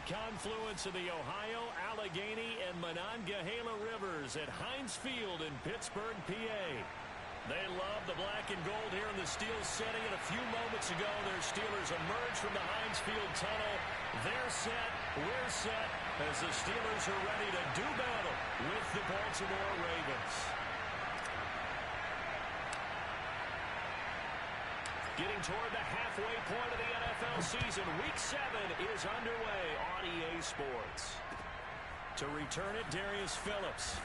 the confluence of the Ohio, Allegheny, and Monongahela rivers at Heinz Field in Pittsburgh, PA. They love the black and gold here in the steel setting, and a few moments ago, their Steelers emerged from the Heinz Field tunnel. They're set, we're set, as the Steelers are ready to do battle with the Baltimore Ravens. Getting toward the halfway point of the NFL season, Week 7 is underway on EA Sports. To return it, Darius Phillips.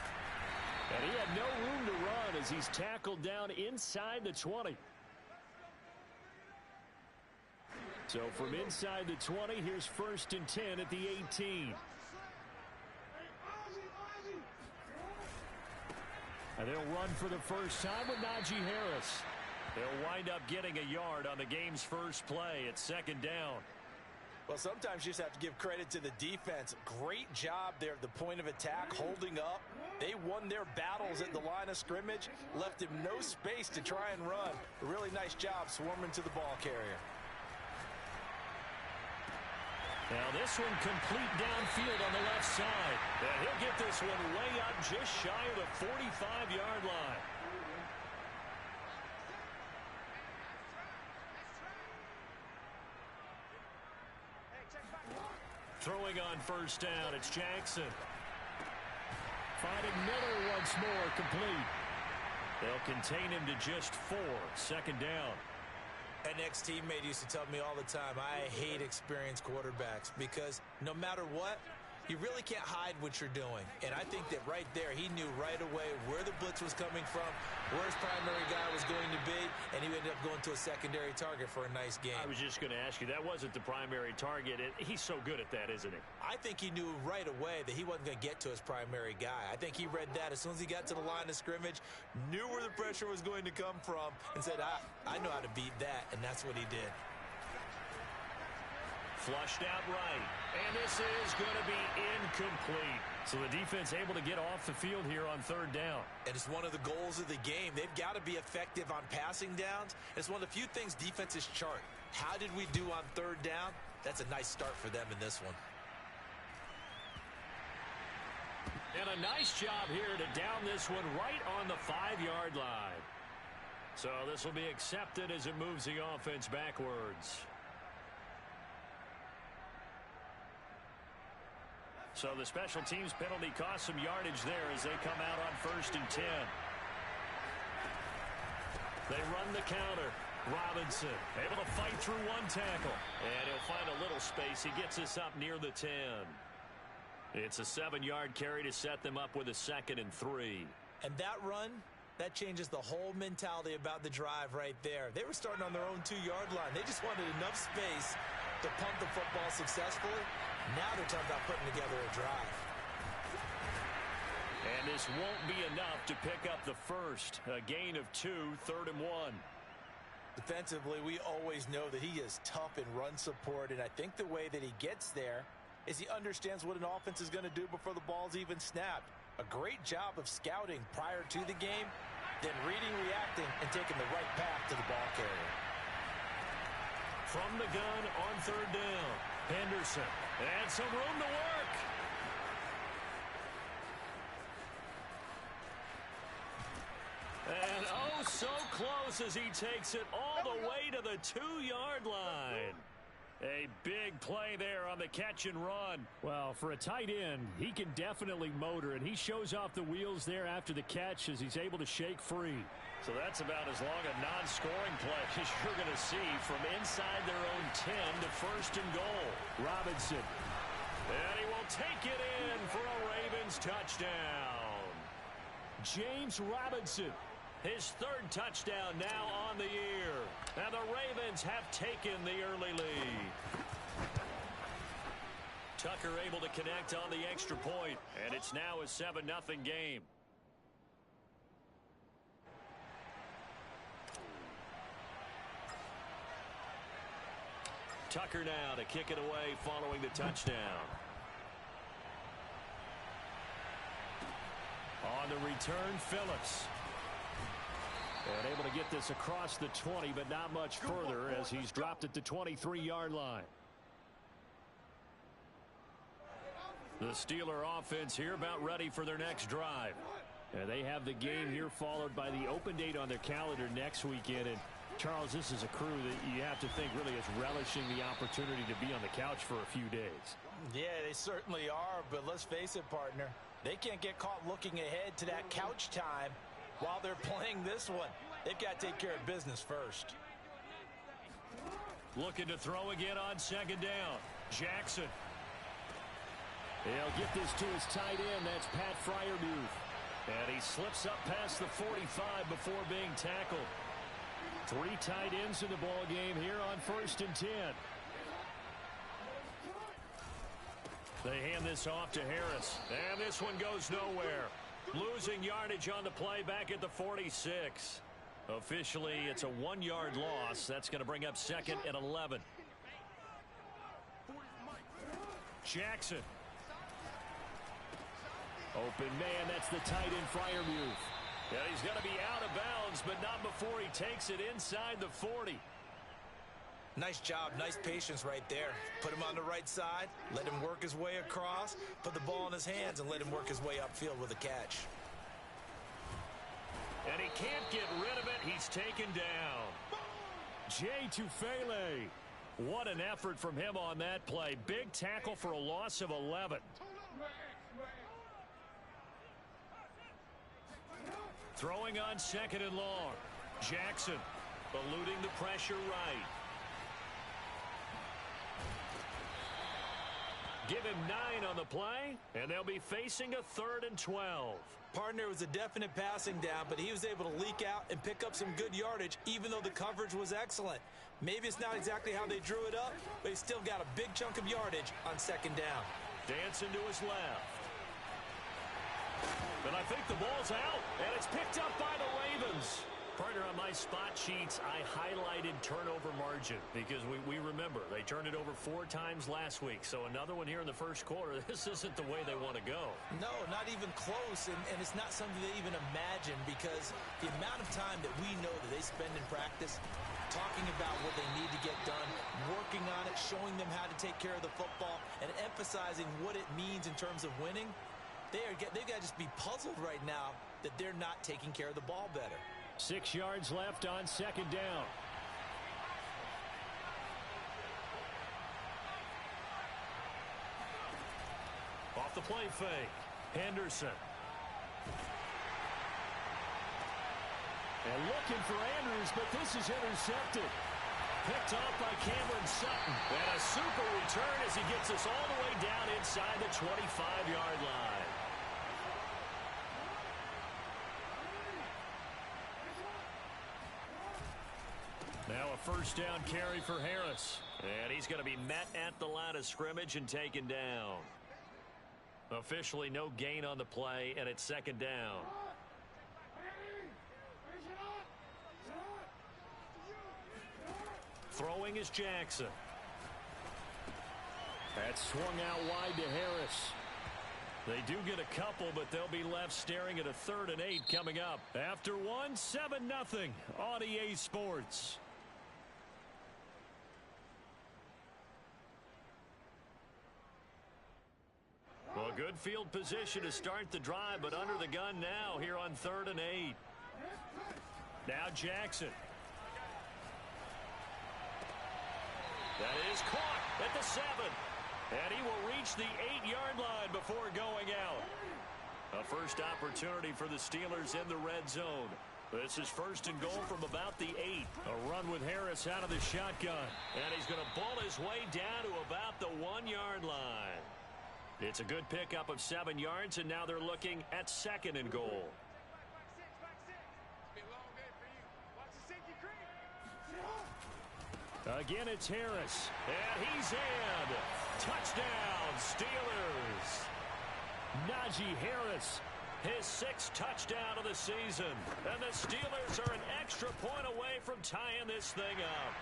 And he had no room to run as he's tackled down inside the 20. So from inside the 20, here's 1st and 10 at the 18. And they'll run for the first time with Najee Harris. They'll wind up getting a yard on the game's first play at 2nd down. Well, sometimes you just have to give credit to the defense. Great job there at the point of attack, holding up. They won their battles at the line of scrimmage, left him no space to try and run. A really nice job swarming to the ball carrier. Now this one complete downfield on the left side. And he'll get this one way up just shy of the 45-yard line. Throwing on 1st down, it's Jackson. Finding Miller once more, complete. They'll contain him to just 4, 2nd down. An ex-teammate used to tell me all the time, I hate experienced quarterbacks because no matter what, you really can't hide what you're doing. And I think that right there, he knew right away where the blitz was coming from, where his primary guy was going to be, and he ended up going to a secondary target for a nice game. I was just going to ask you, that wasn't the primary target. He's so good at that, isn't he? I think he knew right away that he wasn't going to get to his primary guy. I think he read that as soon as he got to the line of scrimmage, knew where the pressure was going to come from, and said, I know how to beat that, and that's what he did. Flushed out right. And this is going to be incomplete. So the defense able to get off the field here on 3rd down. And it's one of the goals of the game. They've got to be effective on passing downs. It's one of the few things defenses chart. How did we do on 3rd down? That's a nice start for them in this one. And a nice job here to down this one right on the 5-yard line. So this will be accepted as it moves the offense backwards. So the special teams penalty cost some yardage there as they come out on 1st and 10. They run the counter. Robinson able to fight through one tackle. And he'll find a little space. He gets us up near the 10. It's a 7-yard carry to set them up with a 2nd and 3. And that run, that changes the whole mentality about the drive right there. They were starting on their own 2-yard line. They just wanted enough space to pump the football successfully. Now they're talking about putting together a drive. And this won't be enough to pick up the first. A gain of 2, 3rd and 1. Defensively, we always know that he is tough in run support, and I think the way that he gets there is he understands what an offense is going to do before the ball's even snapped. A great job of scouting prior to the game, then reading, reacting, and taking the right path to the ball carrier. From the gun on 3rd down, Henderson. And some room to work. And oh, so close as he takes it all the way to the 2-yard line. A big play there on the catch and run. Well, for a tight end, he can definitely motor, and he shows off the wheels there after the catch as he's able to shake free. So that's about as long a non-scoring play as you're going to see from inside their own 10 to 1st and goal. Robinson. And he will take it in for a Ravens touchdown. James Robinson. His 3rd touchdown now on the year. And the Ravens have taken the early lead. Tucker able to connect on the extra point, and it's now a 7-0 game. Tucker now to kick it away following the touchdown. On the return, Phillips. And able to get this across the 20, but not much further as he's dropped it to 23-yard line. The Steeler offense here about ready for their next drive. And they have the game here followed by the open date on their calendar next weekend. And Charles, this is a crew that you have to think really is relishing the opportunity to be on the couch for a few days. Yeah, they certainly are, but let's face it, partner. They can't get caught looking ahead to that couch time while they're playing this one. They've got to take care of business first. Looking to throw again on second down. Jackson. He'll get this to his tight end. That's Pat Freiermuth. And he slips up past the 45 before being tackled. 3 tight ends in the ball game here on 1st and 10. They hand this off to Harris. And this one goes nowhere. Losing yardage on the play back at the 46. Officially, it's a 1-yard loss. That's going to bring up 2nd and 11. Jackson. Open man, that's the tight end Freiermuth. Yeah, he's going to be out of bounds, but not before he takes it inside the 40. Nice job, nice patience right there. Put him on the right side, let him work his way across, put the ball in his hands, and let him work his way upfield with a catch. And he can't get rid of it. He's taken down. Jay Tufele. What an effort from him on that play. Big tackle for a loss of 11. Throwing on 2nd and long. Jackson eluding the pressure right. Give him 9 on the play, and they'll be facing a 3rd and 12. Partner, was a definite passing down, but he was able to leak out and pick up some good yardage, even though the coverage was excellent. Maybe it's not exactly how they drew it up, but he still got a big chunk of yardage on 2nd down. Dancing to his left. And I think the ball's out, and it's picked up by the Ravens. Partner, on my spot sheets, I highlighted turnover margin because we remember they turned it over 4 times last week. So another one here in the first quarter. This isn't the way they want to go. No, not even close, and it's not something they even imagine because the amount of time that we know that they spend in practice talking about what they need to get done, working on it, showing them how to take care of the football, and emphasizing what it means in terms of winning, they've got to just be puzzled right now that they're not taking care of the ball better. 6 yards left on 2nd down. Off the play fake. Henderson. And looking for Andrews, but this is intercepted. Picked off by Cameron Sutton. And a super return as he gets us all the way down inside the 25-yard line. Now a 1st down carry for Harris. And he's going to be met at the line of scrimmage and taken down. Officially no gain on the play, and it's 2nd down. Throwing is Jackson. That's swung out wide to Harris. They do get a couple, but they'll be left staring at a 3rd and 8 coming up. After 1, 7-0 on EA Sports. Well, good field position to start the drive, but under the gun now here on 3rd and 8. Now Jackson. That is caught at the 7. And he will reach the 8-yard line before going out. A first opportunity for the Steelers in the red zone. This is 1st and goal from about the 8. A run with Harris out of the shotgun. And he's going to ball his way down to about the 1-yard line. It's a good pickup of 7 yards, and now they're looking at 2nd and goal. Again, it's Harris. And he's in. Touchdown, Steelers. Najee Harris, his 6th touchdown of the season. And the Steelers are an extra point away from tying this thing up.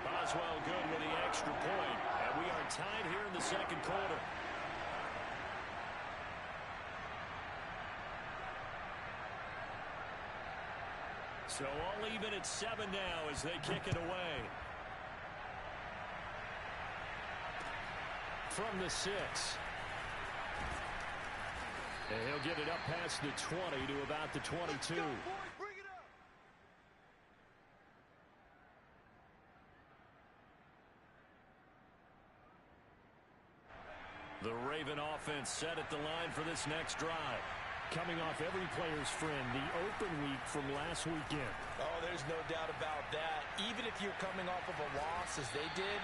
Boswell good with the extra point. And we are tied here in the 2nd quarter. So all even at 7 now as they kick it away. From the 6. And he'll get it up past the 20 to about the 22. The Raven offense set at the line for this next drive. Coming off every player's friend, the open week from last weekend. Oh, there's no doubt about that. Even if you're coming off of a loss as they did,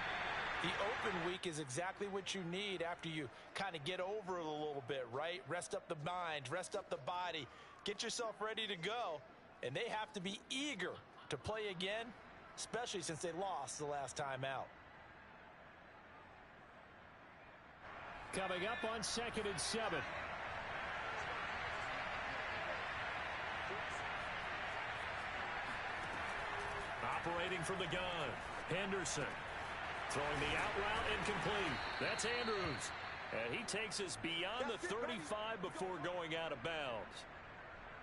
the open week is exactly what you need after you kind of get over it a little bit, right? Rest up the mind, rest up the body, get yourself ready to go. And they have to be eager to play again, especially since they lost the last time out. Coming up on 2nd and 7. Operating from the gun, Henderson. Throwing the out route incomplete. That's Andrews. And he takes us beyond the 35 before going out of bounds.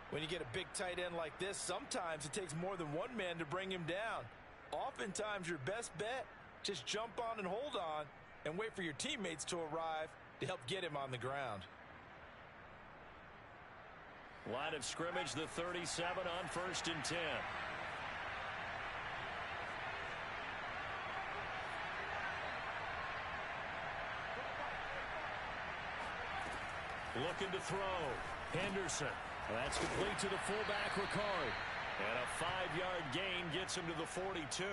When you get a big tight end like this, sometimes it takes more than one man to bring him down. Oftentimes your best bet, just jump on and hold on and wait for your teammates to arrive to help get him on the ground. Line of scrimmage, the 37 on 1st and 10. Looking to throw. Henderson. That's complete to the fullback, Ricard. And a 5-yard gain gets him to the 42.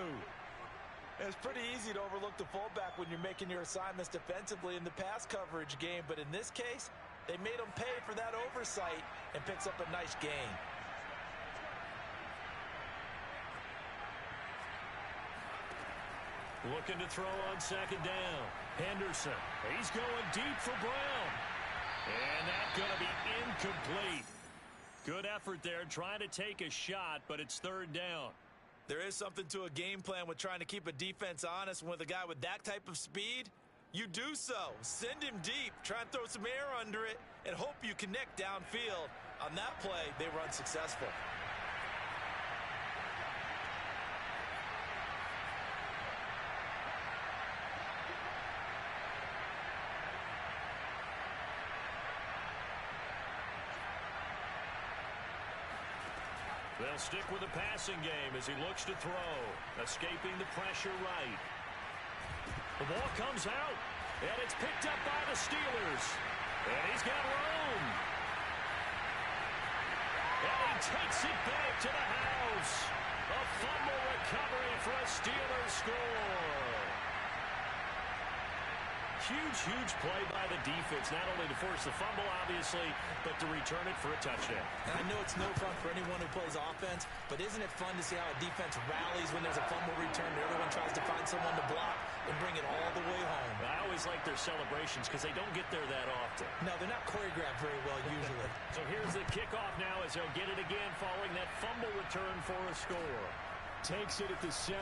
It's pretty easy to overlook the fullback when you're making your assignments defensively in the pass coverage game. But in this case, they made him pay for that oversight and picks up a nice gain. Looking to throw on 2nd down. Henderson. He's going deep for Brown. And that's going to be incomplete. Good effort there trying to take a shot, but it's 3rd down. There is something to a game plan with trying to keep a defense honest. With a guy with that type of speed, you do so. Send him deep, try and throw some air under it, and hope you connect downfield. On that play, they were unsuccessful. They'll stick with the passing game as he looks to throw. Escaping the pressure right. The ball comes out, and it's picked up by the Steelers. And he's got room. And he takes it back to the house. A fumble recovery for a Steelers score. Huge play by the defense, not only to force the fumble, obviously, but to return it for a touchdown. And I know it's no fun for anyone who plays offense, but isn't it fun to see how a defense rallies when there's a fumble return and everyone tries to find someone to block and bring it all the way home? I always like their celebrations because they don't get there that often. No, they're not choreographed very well usually. So here's the kickoff now as they'll get it again following that fumble return for a score. Takes it at the 7.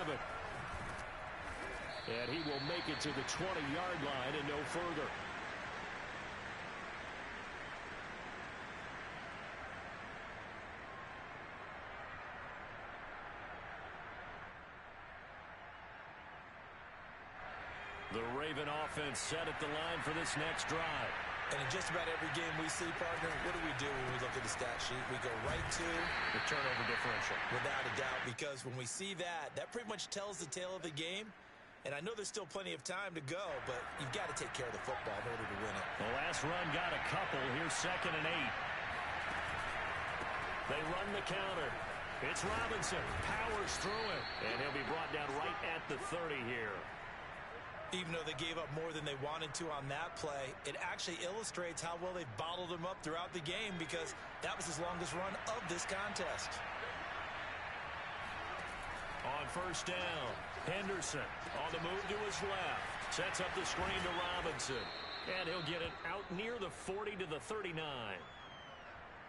And he will make it to the 20-yard line and no further. The Raven offense set at the line for this next drive. And in just about every game we see, partner, what do when we look at the stat sheet? We go right to the turnover differential. Without a doubt, because when we see that, that pretty much tells the tale of the game. And I know there's still plenty of time to go, but you've got to take care of the football in order to win it. The last run got a couple. Here's 2nd and 8. They run the counter. It's Robinson. Powers through it. And he'll be brought down right at the 30 here. Even though they gave up more than they wanted to on that play, it actually illustrates how well they've bottled him up throughout the game because that was his longest run of this contest. On 1st down, Henderson on the move to his left. Sets up the screen to Robinson. And he'll get it out near the 40 to the 39.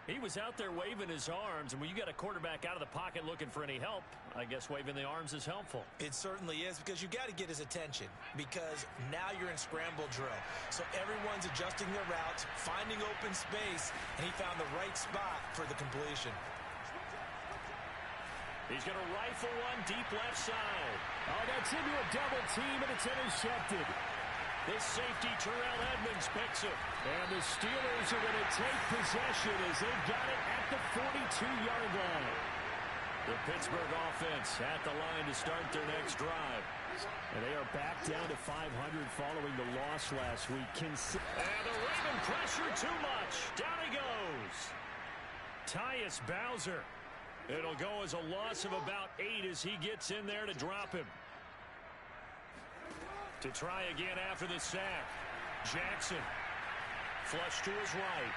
He was out there waving his arms, and when you got a quarterback out of the pocket looking for any help, I guess waving the arms is helpful. It certainly is, because you got to get his attention, because now you're in scramble drill. So everyone's adjusting their routes, finding open space, and he found the right spot for the completion. He's going to rifle one deep left side. Oh, that's into a double team, and it's intercepted. This safety, Terrell Edmonds, picks it. And the Steelers are going to take possession as they've got it at the 42-yard line. The Pittsburgh offense at the line to start their next drive. And they are back down to 500 following the loss last week. And the Raven pressure too much. Down he goes. Tyus Bowser. It'll go as a loss of about 8 as he gets in there to drop him. To try again after the sack. Jackson. Flush to his right.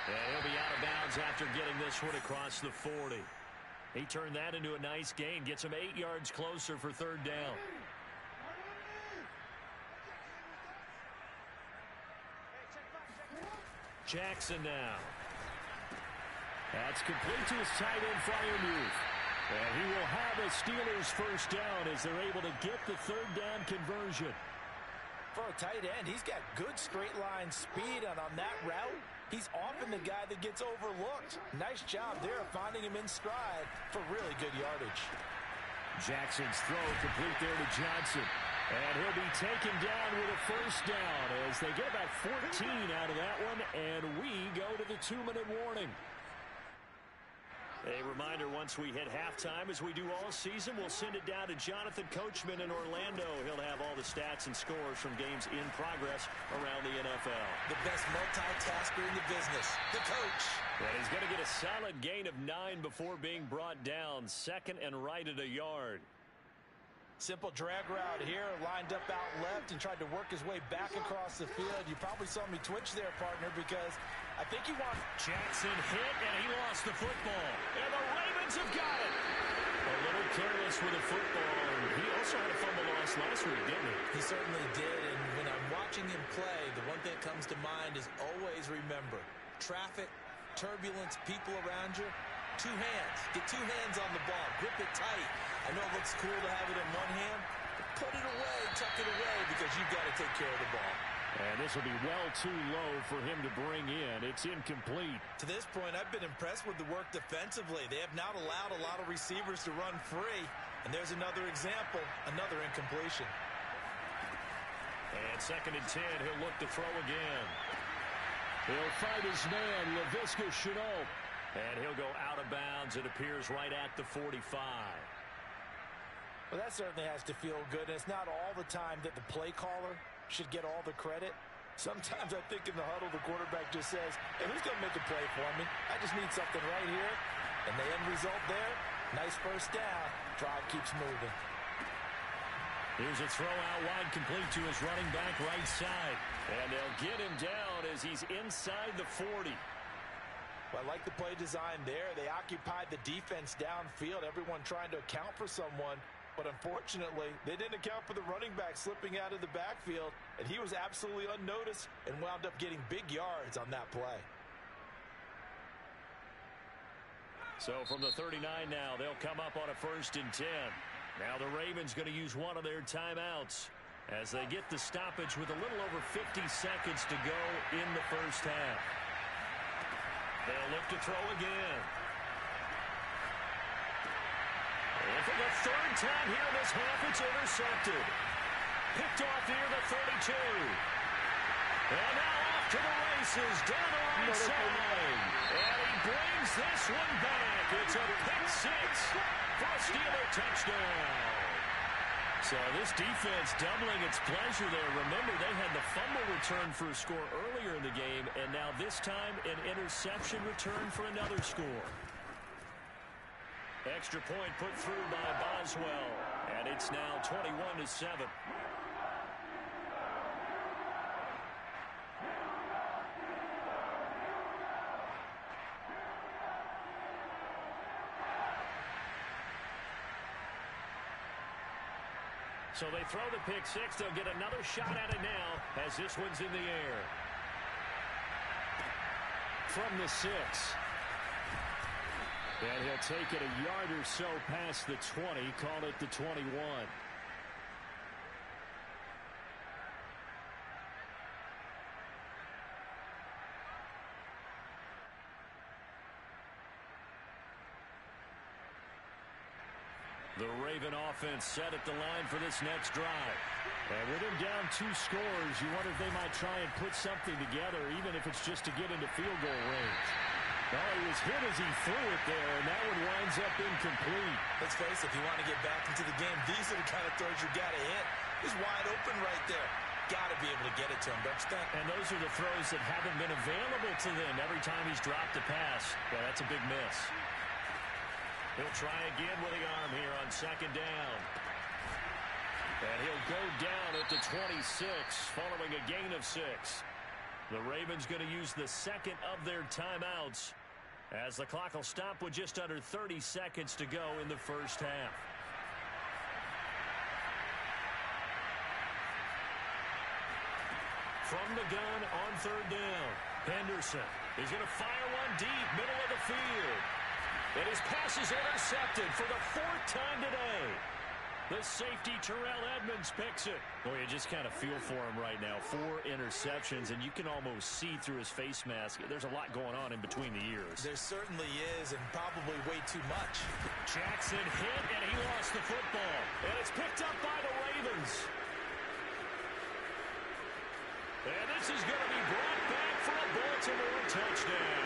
And he'll be out of bounds after getting this one across the 40. He turned that into a nice gain. Gets him 8 yards closer for third down. Jackson now. That's complete to his tight end, Freiermuth. And he will have a Steelers first down as they're able to get the third down conversion. For a tight end, he's got good straight line speed, and on that route, he's often the guy that gets overlooked. Nice job there of finding him in stride for really good yardage. Jackson's throw complete there to Johnson. And he'll be taken down with a first down as they get about 14 out of that one, and we go to the 2-minute warning. A reminder, once we hit halftime, as we do all season, we'll send it down to Jonathan Coachman in Orlando. He'll have all the stats and scores from games in progress around the NFL. The best multitasker in the business, the coach. And he's going to get a solid gain of 9 before being brought down. Second and right at a yard. Simple drag route here, lined up out left and tried to work his way back across the field. You probably saw me twitch there, partner, because I think he wants... Jackson hit, and he lost the football. And the Ravens have got it. A little careless with the football. He also had a fumble loss last week, didn't he? He certainly did, and when I'm watching him play, the one thing that comes to mind is always remember, traffic, turbulence, people around you, 2 hands. Get 2 hands on the ball. Grip it tight. I know it looks cool to have it in one hand, but put it away, tuck it away, because you've got to take care of the ball. And this will be well too low for him to bring in. It's incomplete. To this point, I've been impressed with the work defensively. They have not allowed a lot of receivers to run free. And there's another example, another incompletion. And 2nd and 10, he'll look to throw again. He'll fight his man, Laviska Shenault. And he'll go out of bounds. It appears right at the 45. Well, that certainly has to feel good. And it's not all the time that the play caller should get all the credit. Sometimes I think in the huddle, the quarterback just says, hey, who's going to make a play for me? I just need something right here. And the end result there, nice first down. Drive keeps moving. Here's a throw out wide, complete to his running back right side. And they'll get him down as he's inside the 40. Well, I like the play design there. They occupied the defense downfield, everyone trying to account for someone. But unfortunately, they didn't account for the running back slipping out of the backfield, and he was absolutely unnoticed and wound up getting big yards on that play. So from the 39 now, they'll come up on a 1st and 10. Now the Ravens going to use one of their timeouts as they get the stoppage with a little over 50 seconds to go in the first half. They'll look to throw again. And for the 3rd time here in this half, it's intercepted. Picked off near the 32. And now off to the races, down the right side. And he brings this one back. It's a pick 6 for a Steeler touchdown. So this defense doubling its pleasure there. Remember, they had the fumble return for a score earlier in the game, and now this time an interception return for another score. Extra point put through by Boswell, and it's now 21-7. So they throw the pick 6. They'll get another shot at it now as this one's in the air. From the 6. And he'll take it a yard or so past the 20, call it the 21. The Raven offense set at the line for this next drive. And with him down 2 scores, you wonder if they might try and put something together, even if it's just to get into field goal range. Well, he was hit as he threw it there, and that one winds up incomplete. Let's face it, if you want to get back into the game, these are the kind of throws you got to hit. He's wide open right there. Got to be able to get it to him, don't you think? And those are the throws that haven't been available to them every time he's dropped a pass. Well, that's a big miss. He'll try again with the arm here on second down. And he'll go down at the 26 following a gain of 6. The Ravens going to use the second of their timeouts as the clock will stop with just under 30 seconds to go in the first half. From the gun on third down, Henderson is going to fire one deep, middle of the field. And his pass is intercepted for the 4th time today. The safety, Terrell Edmonds, picks it. Boy, you just kind of feel for him right now. 4 interceptions, and you can almost see through his face mask. There's a lot going on in between the ears. There certainly is, and probably way too much. Jackson hit, and he lost the football. And it's picked up by the Ravens. And this is going to be brought back for a Baltimore touchdown.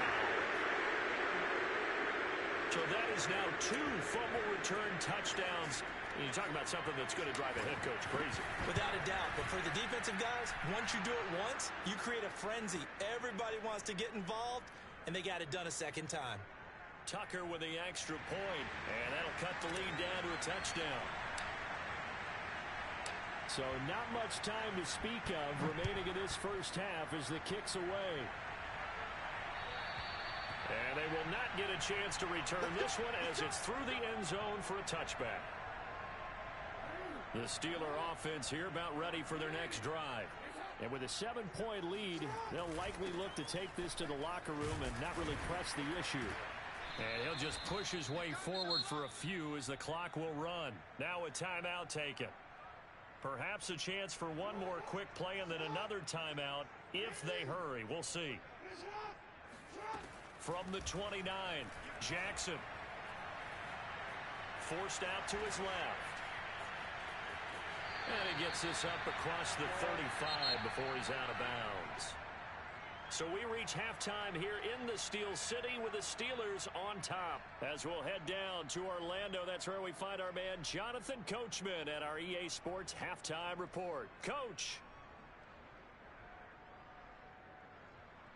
So that is now 2 fumble return touchdowns. And you're talking about something that's going to drive a head coach crazy. Without a doubt. But for the defensive guys, once you do it once, you create a frenzy. Everybody wants to get involved, and they got it done a second time. Tucker with the extra point, and that'll cut the lead down to a touchdown. So not much time to speak of remaining in this first half as the kick's away. And they will not get a chance to return this one as it's through the end zone for a touchback. The Steeler offense here about ready for their next drive. And with a 7-point lead, they'll likely look to take this to the locker room and not really press the issue. And he'll just push his way forward for a few as the clock will run. Now a timeout taken. Perhaps a chance for one more quick play and then another timeout if they hurry. We'll see. From the 29, Jackson. Forced out to his left. And he gets this up across the 35 before he's out of bounds. So we reach halftime here in the Steel City with the Steelers on top. As we'll head down to Orlando, that's where we find our man Jonathan Coachman at our EA Sports Halftime Report. Coach.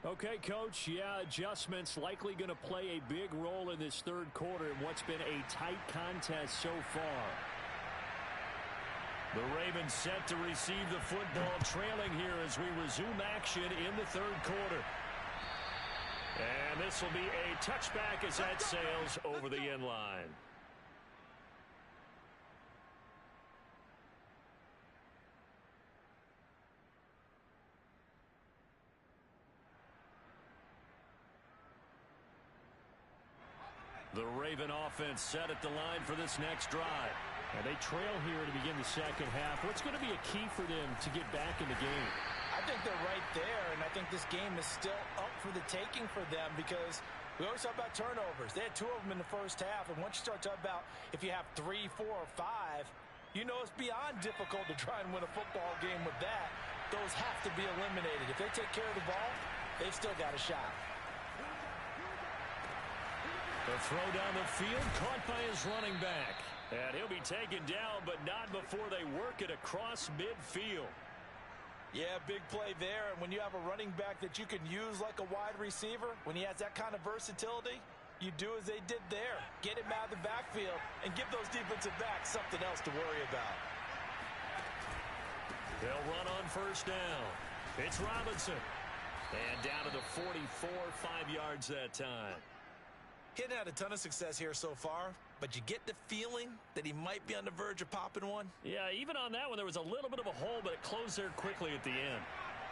Okay, Coach, yeah, adjustments likely going to play a big role in this third quarter in what's been a tight contest so far. The Ravens set to receive the football, trailing here as we resume action in the third quarter. And this will be a touchback as that sails over the end line. The Raven offense set at the line for this next drive. And they trail here to begin the second half. What's going to be a key for them to get back in the game? I think they're right there, and I think this game is still up for the taking for them because we always talk about turnovers. They had 2 of them in the first half, and once you start talking about if you have 3, 4, or 5, you know it's beyond difficult to try and win a football game with that. Those have to be eliminated. If they take care of the ball, they've still got a shot. The throw down the field caught by his running back. And he'll be taken down, but not before they work it across midfield. Yeah, big play there. And when you have a running back that you can use like a wide receiver, when he has that kind of versatility, you do as they did there. Get him out of the backfield and give those defensive backs something else to worry about. They'll run on first down. It's Robinson. And down to the 44, 5 yards that time. He hadn't had a ton of success here so far, but you get the feeling that he might be on the verge of popping one. Yeah, even on that one, there was a little bit of a hole, but it closed there quickly at the end.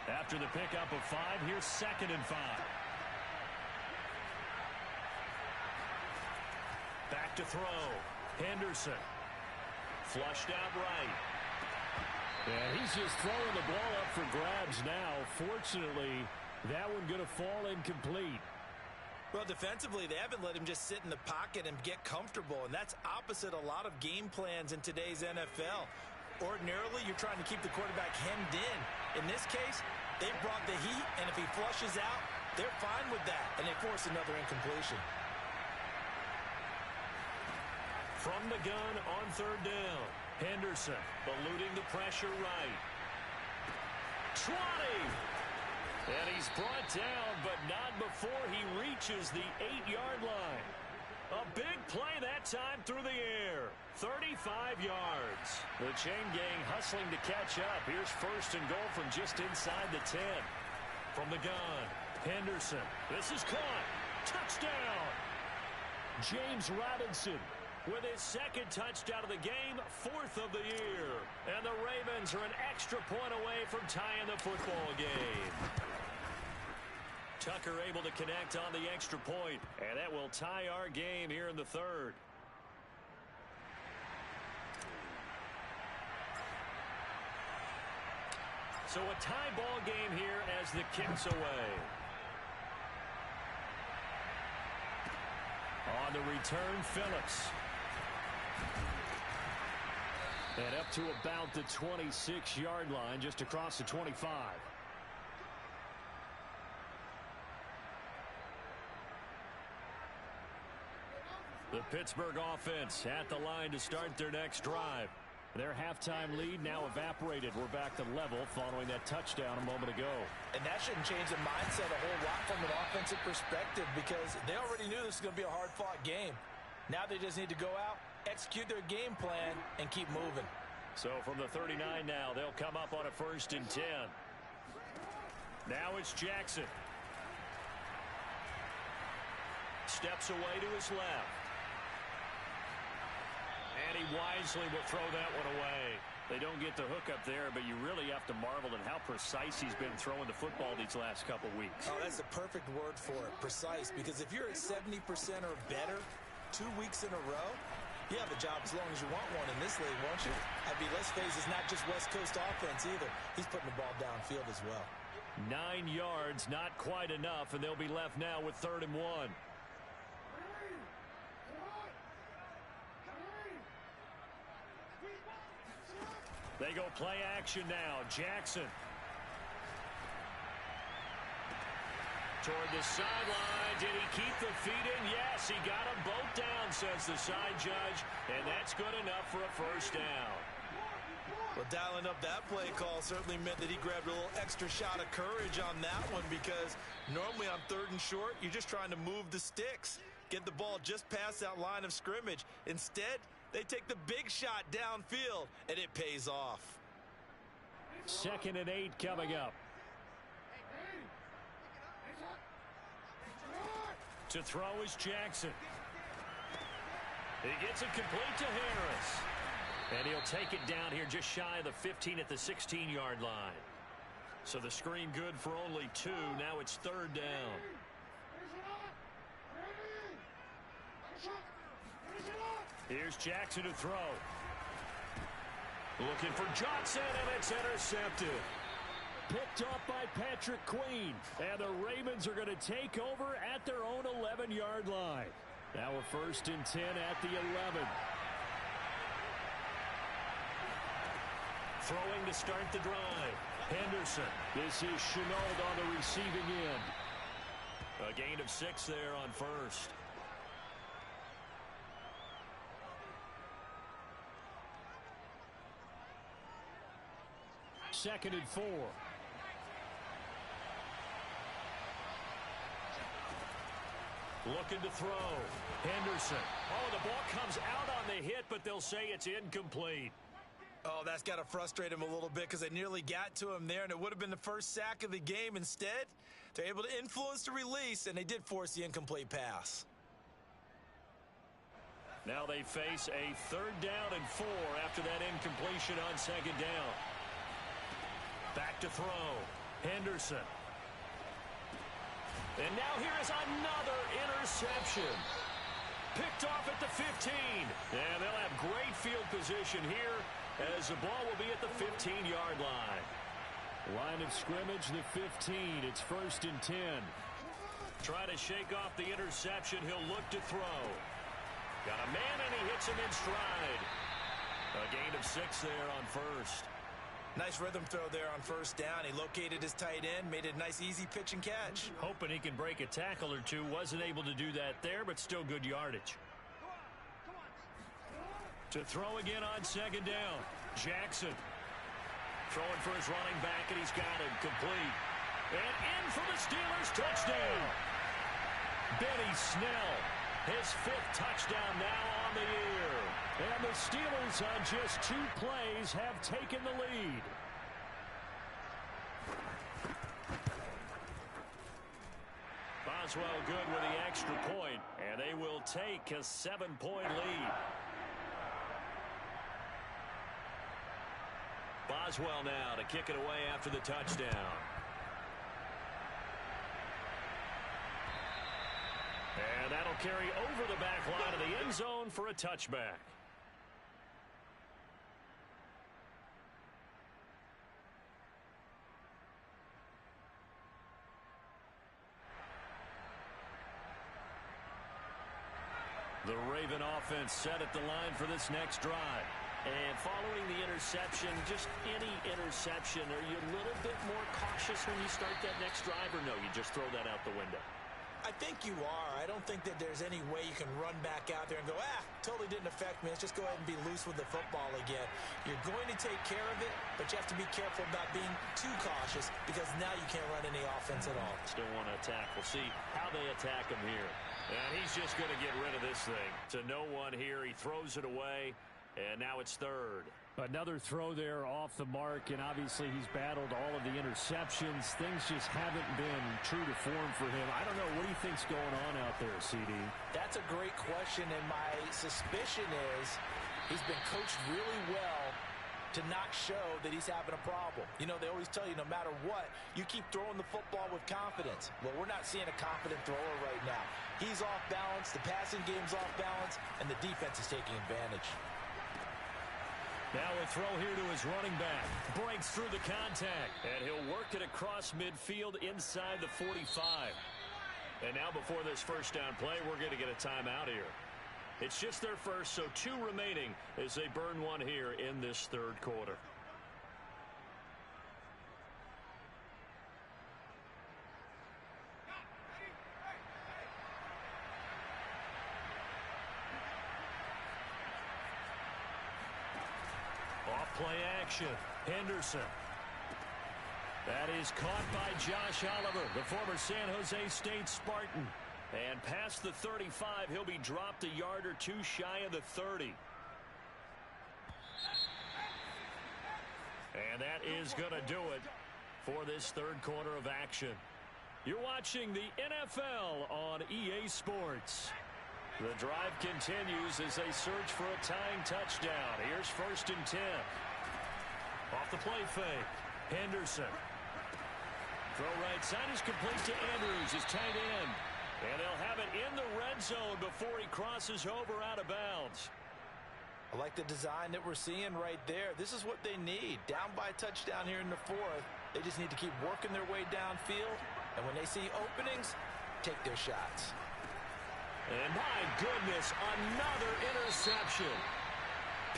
After the pickup of 5, here's 2nd and 5. Back to throw. Henderson. Flushed out right. And he's just throwing the ball up for grabs now. Fortunately, that one going to fall incomplete. Well, defensively, they haven't let him just sit in the pocket and get comfortable, and that's opposite a lot of game plans in today's NFL. Ordinarily, you're trying to keep the quarterback hemmed in. In this case, they brought the heat, and if he flushes out, they're fine with that, and they force another incompletion. From the gun on third down, Henderson eluding the pressure right. 20! And he's brought down, but not before he reaches the 8-yard line. A big play that time through the air. 35 yards. The chain gang hustling to catch up. Here's first and goal from just inside the 10. From the gun, Henderson. This is caught. Touchdown! James Robinson with his second touchdown of the game, 4th of the year. And the Ravens are an extra point away from tying the football game. Tucker able to connect on the extra point, and that will tie our game here in the third. So a tie ball game here as the kick's away. On the return, Phillips. And up to about the 26-yard line, just across the 25. The Pittsburgh offense at the line to start their next drive. Their halftime lead now evaporated. We're back to level following that touchdown a moment ago. And that shouldn't change the mindset a whole lot from an offensive perspective because they already knew this was going to be a hard-fought game. Now they just need to go out, execute their game plan, and keep moving. So from the 39 now, they'll come up on a 1st and 10. Now it's Jackson. Steps away to his left. And he wisely will throw that one away. They don't get the hook up there, but you really have to marvel at how precise he's been throwing the football these last couple weeks. Oh, that's the perfect word for it, precise, because if you're at 70% or better 2 weeks in a row, you have a job as long as you want one in this league, won't you? I mean, let's face it, it's not just West Coast offense either. He's putting the ball downfield as well. 9 yards, not quite enough, and they'll be left now with 3rd and 1. They go play action now. Jackson. Toward the sideline. Did he keep the feet in? Yes, he got them both down, says the side judge. And that's good enough for a 1st down. Well, dialing up that play call certainly meant that he grabbed a little extra shot of courage on that one because normally on 3rd and short, you're just trying to move the sticks. Get the ball just past that line of scrimmage. Instead, they take the big shot downfield, and it pays off. 2nd and 8 coming up. To throw is Jackson. He gets it complete to Harris. And he'll take it down here just shy of the 15 at the 16-yard line. So the screen good for only 2. Now it's 3rd down. Here's Jackson to throw. Looking for Johnson, and it's intercepted. Picked off by Patrick Queen. And the Ravens are going to take over at their own 11-yard line. Now a 1st and 10 at the 11. Throwing to start the drive. Henderson. This is Chenault on the receiving end. A gain of 6 there on 1st. 2nd and 4. Looking to throw. Henderson. Oh, the ball comes out on the hit, but they'll say it's incomplete. Oh, that's got to frustrate him a little bit because they nearly got to him there, and it would have been the first sack of the game. Instead, they're able to influence the release, and they did force the incomplete pass. Now they face a 3rd down and 4 after that incompletion on 2nd down. Back to throw. Henderson. And now here is another interception. Picked off at the 15. And they'll have great field position here as the ball will be at the 15-yard line. Line of scrimmage, the 15. It's 1st and 10. Try to shake off the interception. He'll look to throw. Got a man, and he hits him in stride. A gain of 6 there on first. Nice rhythm throw there on first down. He located his tight end, made it a nice easy pitch and catch. Hoping he can break a tackle or two. Wasn't able to do that there, but still good yardage. To throw again on second down. Jackson throwing for his running back, and he's got him complete. And in for the Steelers touchdown. Benny Snell, his 5th touchdown now on the year. And the Steelers on just 2 plays have taken the lead. Boswell good with the extra point, and they will take a 7-point lead. Boswell now to kick it away after the touchdown. And that'll carry over the back line of the end zone for a touchback. The Raven offense set at the line for this next drive. And following the interception, just any interception, are you a little bit more cautious when you start that next drive, or no, you just throw that out the window? I think you are. I don't think that there's any way you can run back out there and go, totally didn't affect me. Let's just go ahead and be loose with the football again. You're going to take care of it, but you have to be careful about being too cautious because now you can't run any offense at all. Still want to attack. We'll see how they attack him here. And he's just going to get rid of this thing. To no one here. He throws it away, and now it's third. Another throw there off the mark, and obviously he's battled all of the interceptions. Things just haven't been true to form for him. I don't know. What do you think's going on out there, CD? That's a great question, and my suspicion is he's been coached really well to not show that he's having a problem. You know, they always tell you no matter what, you keep throwing the football with confidence. Well, we're not seeing a confident thrower right now. He's off balance, the passing game's off balance, and the defense is taking advantage. Now a throw here to his running back. Breaks through the contact, and he'll work it across midfield inside the 45. And now before this first down play, we're going to get a timeout here. It's just their first, so 2 remaining as they burn one here in this third quarter. Off-play action. Henderson. That is caught by Josh Oliver, the former San Jose State Spartan. And past the 35, he'll be dropped a yard or 2 shy of the 30. And that is going to do it for this third quarter of action. You're watching the NFL on EA Sports. The drive continues as they search for a tying touchdown. Here's 1st and 10. Off the play fake. Henderson. Throw right side is complete to Andrews, his tight end. And they'll have it in the red zone before he crosses over out of bounds. I like the design that we're seeing right there. This is what they need. Down by a touchdown here in the 4th. They just need to keep working their way downfield. And when they see openings, take their shots. And my goodness, another interception.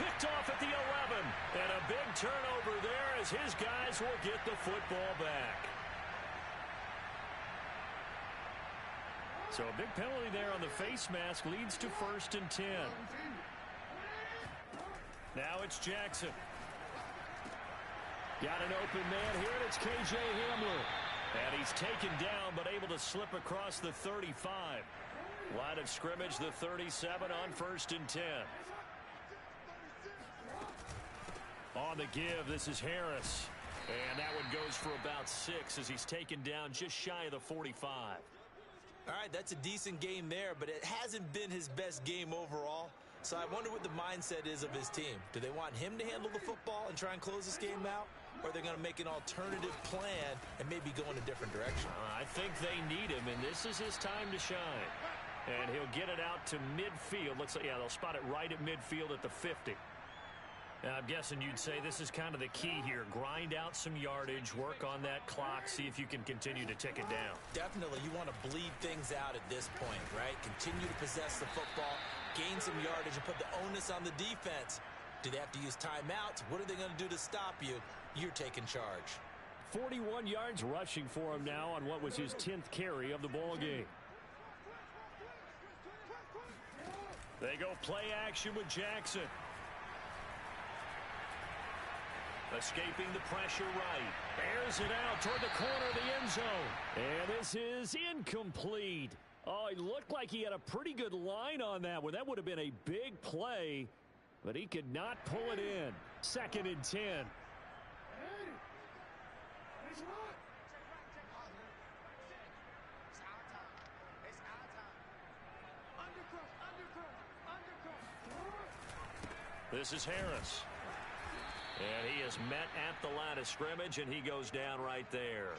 Picked off at the 11. And a big turnover there as his guys will get the football back. So a big penalty there on the face mask leads to 1st and 10. Now it's Jackson. Got an open man here, and it's K.J. Hamler. And he's taken down, but able to slip across the 35. Line of scrimmage, the 37 on 1st and 10. On the give, this is Harris. And that one goes for about 6 as he's taken down just shy of the 45. All right, that's a decent game there, but it hasn't been his best game overall. So I wonder what the mindset is of his team. Do they want him to handle the football and try and close this game out? Or are they going to make an alternative plan and maybe go in a different direction? I think they need him, and this is his time to shine. And he'll get it out to midfield. They'll spot it right at midfield at the 50. Now, I'm guessing you'd say this is kind of the key here. Grind out some yardage, work on that clock, see if you can continue to tick it down. Definitely. You want to bleed things out at this point, right? Continue to possess the football, gain some yardage, and put the onus on the defense. Do they have to use timeouts? What are they going to do to stop you? You're taking charge. 41 yards rushing for him now on what was his 10th carry of the ball game. They go play action with Jackson. Escaping the pressure right. Airs it out toward the corner of the end zone. And this is incomplete. Oh, he looked like he had a pretty good line on that one. That would have been a big play, but he could not pull it in. 2nd and 10. This is Harris. And he is met at the line of scrimmage, and he goes down right there.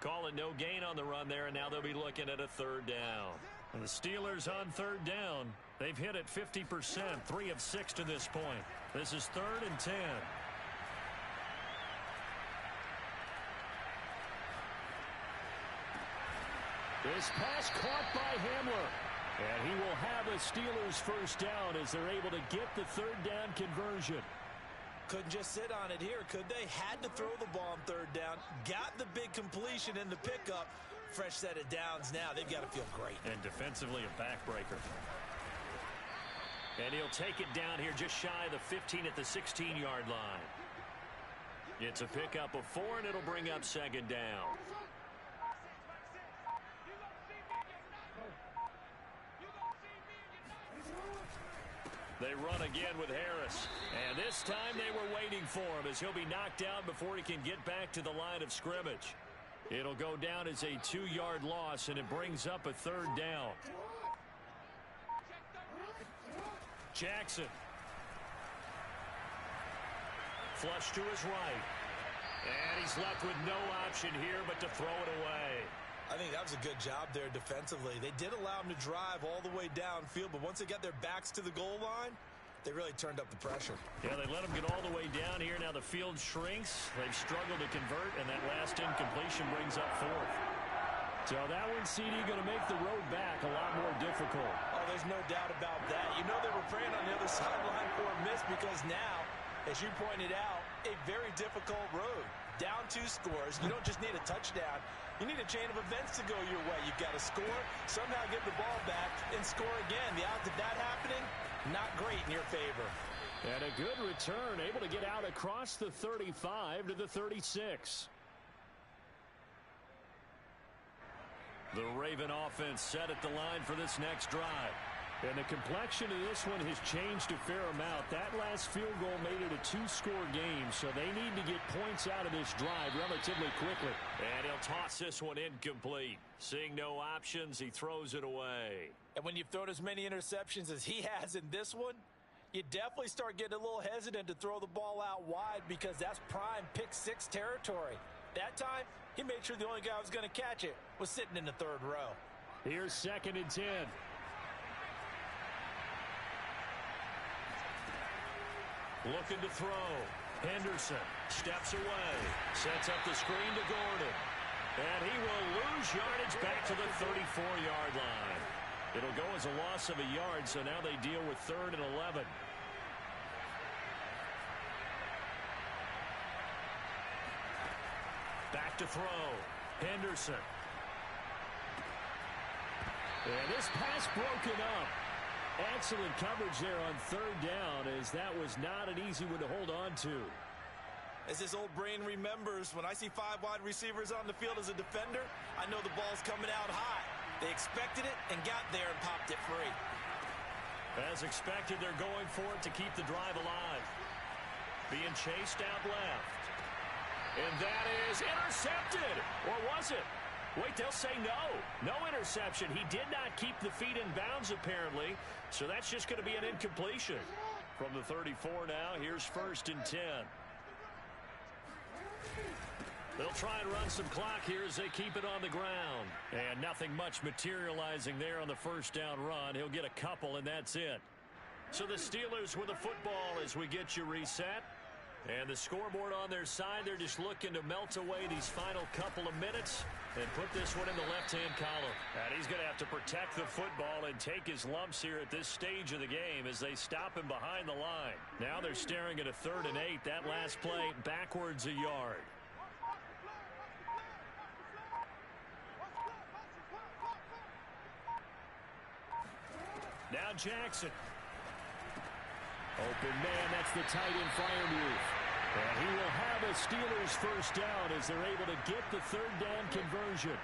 Call it no gain on the run there, and now they'll be looking at a 3rd down. And the Steelers on 3rd down. They've hit it 50%, 3 of 6 to this point. This is 3rd and 10. This pass caught by Hamler. And he will have a Steelers 1st down as they're able to get the 3rd down conversion. Couldn't just sit on it here, could they? Had to throw the ball on 3rd down. Got the big completion in the pickup. Fresh set of downs now. They've got to feel great. And defensively a backbreaker. And he'll take it down here just shy of the 15 at the 16-yard line. It's a pickup of 4, and it'll bring up 2nd down. They run again with Harris. And this time they were waiting for him as he'll be knocked down before he can get back to the line of scrimmage. It'll go down as a 2-yard loss, and it brings up a 3rd down. Jackson. Flush to his right. And he's left with no option here but to throw it away. I think that was a good job there defensively. They did allow him to drive all the way downfield, but once they got their backs to the goal line, they really turned up the pressure. Yeah, they let him get all the way down here. Now the field shrinks. They've struggled to convert, and that last incompletion brings up 4th. So that one, CD, going to make the road back a lot more difficult. Oh, there's no doubt about that. You know they were praying on the other sideline for a miss because now, as you pointed out, a very difficult road. Down 2 scores. You don't just need a touchdown. You need a chain of events to go your way. You've got to score, somehow get the ball back, and score again. The odds of that happening, not great in your favor. And a good return, able to get out across the 35 to the 36. The Raven offense set at the line for this next drive. And the complexion of this one has changed a fair amount. That last field goal made it a 2-score game, so they need to get points out of this drive relatively quickly. And he'll toss this one incomplete. Seeing no options, he throws it away. And when you've thrown as many interceptions as he has in this one, you definitely start getting a little hesitant to throw the ball out wide because that's prime pick-6 territory. That time, he made sure the only guy who was going to catch it was sitting in the 3rd row. Here's 2nd and 10. Looking to throw. Henderson steps away. Sets up the screen to Gordon. And he will lose yardage back to the 34-yard line. It'll go as a loss of a yard, so now they deal with 3rd and 11. Back to throw. Henderson. And this pass broken up. Excellent coverage there on 3rd down, as that was not an easy one to hold on to. As his old brain remembers, when I see 5 wide receivers on the field as a defender, I know the ball's coming out high. They expected it and got there and popped it free. As expected, they're going for it to keep the drive alive. Being chased out left. And that is intercepted. Or was it? Wait, they'll say no. No interception. He did not keep the feet in bounds, apparently. So that's just going to be an incompletion. From the 34 now, here's 1st and 10. They'll try and run some clock here as they keep it on the ground. And nothing much materializing there on the 1st down run. He'll get a couple, and that's it. So the Steelers with the football as we get you reset. And the scoreboard on their side, they're just looking to melt away these final couple of minutes and put this one in the left-hand column. And he's going to have to protect the football and take his lumps here at this stage of the game as they stop him behind the line. Now they're staring at a 3rd and 8. That last play backwards a yard. Now Jackson. Open man, that's the tight end fire move. And he will have a Steelers first down as they're able to get the 3rd down conversion.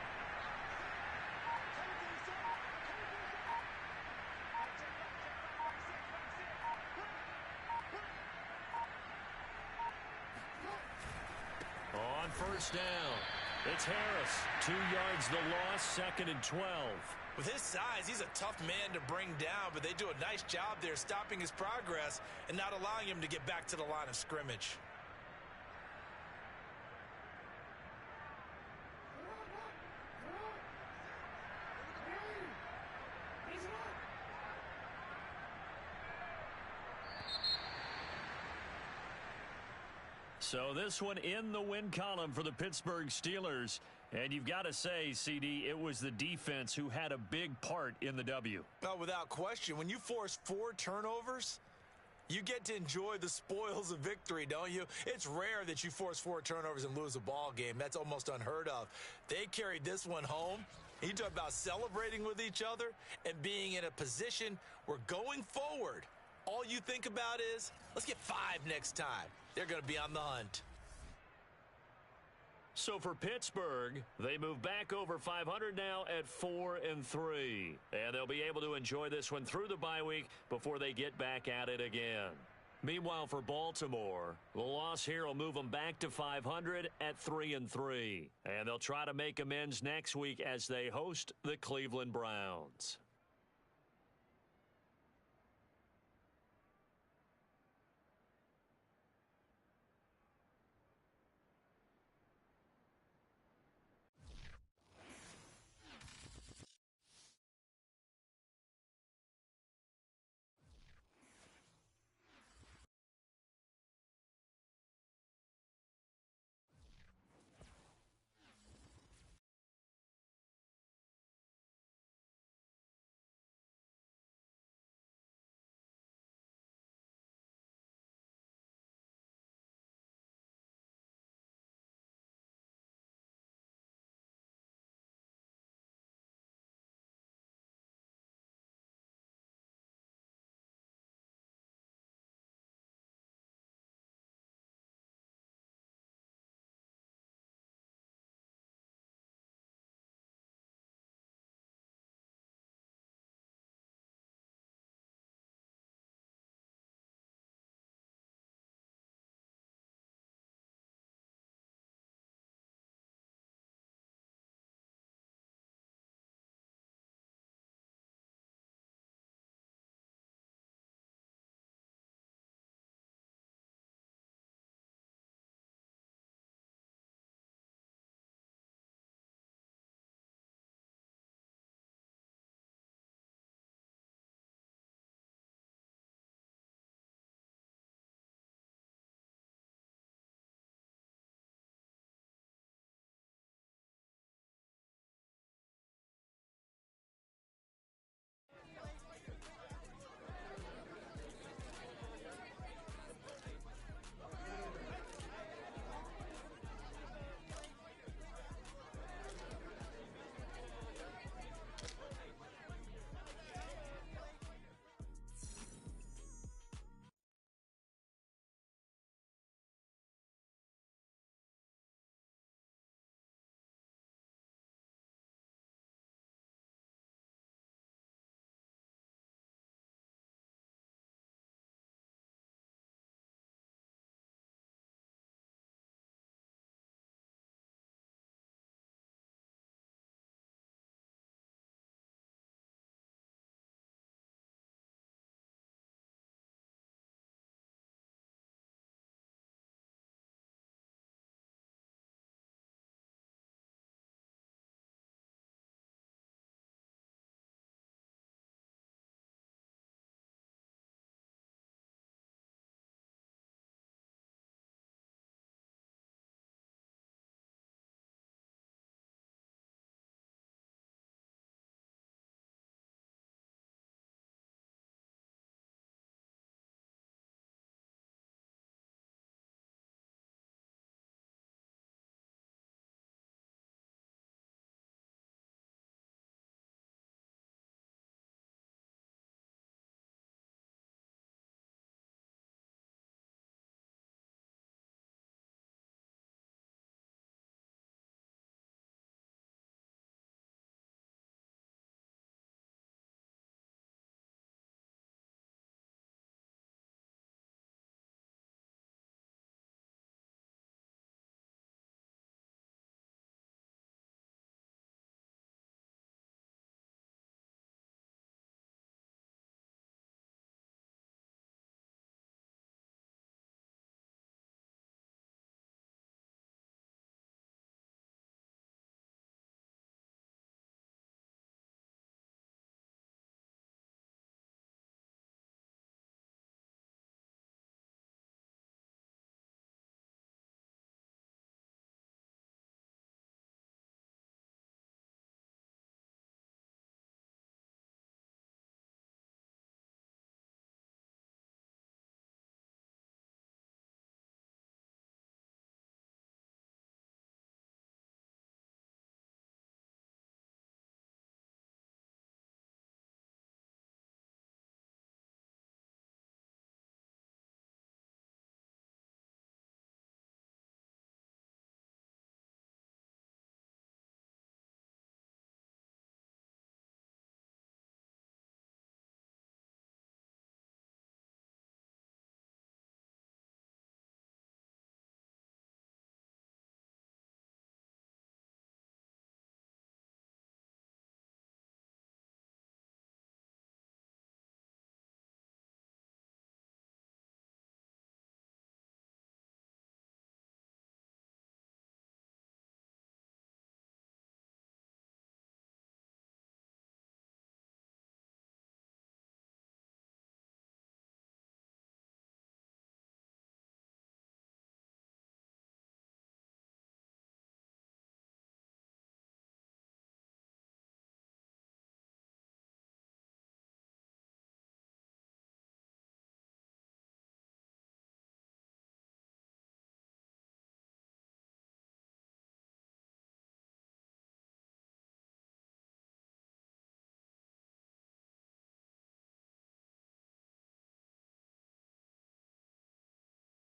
On first down, it's Harris. 2 yards the loss, 2nd and 12. With his size, he's a tough man to bring down, but they do a nice job there stopping his progress and not allowing him to get back to the line of scrimmage. So this one in the win column for the Pittsburgh Steelers. And you've got to say, CD, it was the defense who had a big part in the W. Oh, without question. When you force 4 turnovers, you get to enjoy the spoils of victory, don't you? It's rare that you force 4 turnovers and lose a ball game. That's almost unheard of. They carried this one home. You talk about celebrating with each other and being in a position where going forward, all you think about is, let's get 5 next time. They're going to be on the hunt. So for Pittsburgh, they move back over 500 now at 4-3. And they'll be able to enjoy this one through the bye week before they get back at it again. Meanwhile, for Baltimore, the loss here will move them back to 500 at 3-3. And they'll try to make amends next week as they host the Cleveland Browns.